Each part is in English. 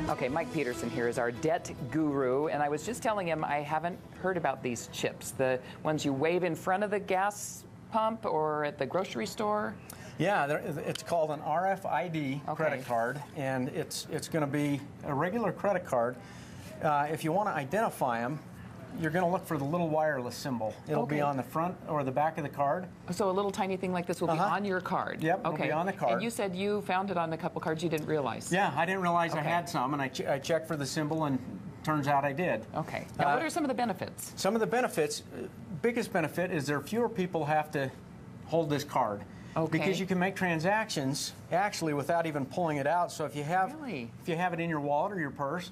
Okay, Mike Peterson here is our debt guru, and I was just telling him I haven't heard about these chips, the ones you wave in front of the gas pump or at the grocery store. Yeah, it's called an RFID credit card, and it's going to be a regular credit card. If you want to identify them, you're going to look for the little wireless symbol. It'll be on the front or the back of the card. So a little tiny thing like this will be on your card? Yep, it'll be on the card. And you said you found it on a couple cards you didn't realize? Yeah, I didn't realize I had some, and I checked for the symbol, and turns out I did. Okay. Now, what are some of the benefits? Some of the benefits, biggest benefit is there are fewer people have to hold this card. Okay. Because you can make transactions actually without even pulling it out. So if you have it in your wallet or your purse,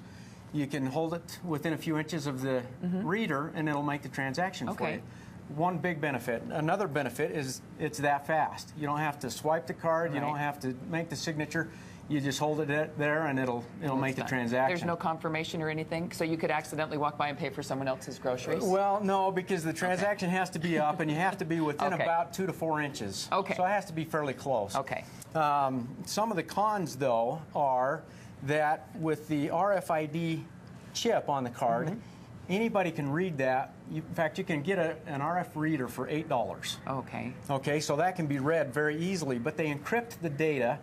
you can hold it within a few inches of the reader, and it'll make the transaction for you. One big benefit. Another benefit is it's that fast. You don't have to swipe the card. You don't have to make the signature. You just hold it there, and it'll make the transaction. There's no confirmation or anything, so you could accidentally walk by and pay for someone else's groceries? Well, no, because the transaction has to be up, and you have to be within about 2 to 4 inches. Okay. So it has to be fairly close. Okay. Some of the cons, though, are that with the RFID chip on the card, anybody can read that. In fact, you can get an RF reader for $8. Okay. Okay, so that can be read very easily, but they encrypt the data,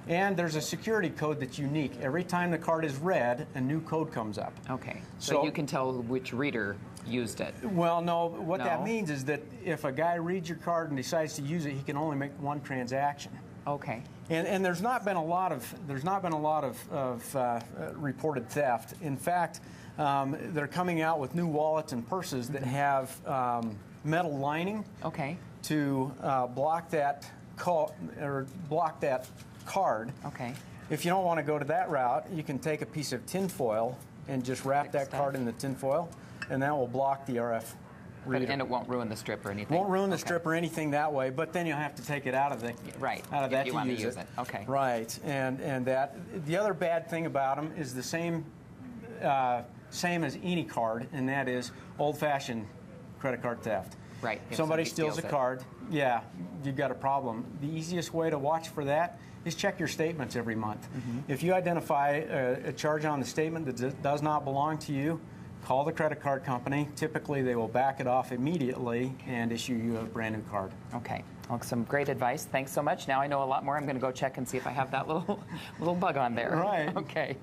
and there's a security code that's unique. Every time the card is read, a new code comes up. Okay, so you can tell which reader used it. Well, no, what that means is that if a guy reads your card and decides to use it, he can only make one transaction. Okay. And there's not been a lot of reported theft. In fact, they're coming out with new wallets and purses that have metal lining to block that card. Okay. If you don't want to go to that route, you can take a piece of tin foil and just wrap that card in the tin foil, and that will block the RF reader. And it won't ruin the strip or anything? Won't ruin the strip or anything that way, but then you'll have to take it out of that if you want to use it. Okay. Right, and that the other bad thing about them is the same as any card, and that is old-fashioned credit card theft. Right. Somebody steals a card, you've got a problem. The easiest way to watch for that is check your statements every month. If you identify a charge on the statement that does not belong to you, call the credit card company. Typically, they will back it off immediately and issue you a brand new card. Okay. Well, some great advice. Thanks so much. Now I know a lot more. I'm going to go check and see if I have that little bug on there. Right. Okay.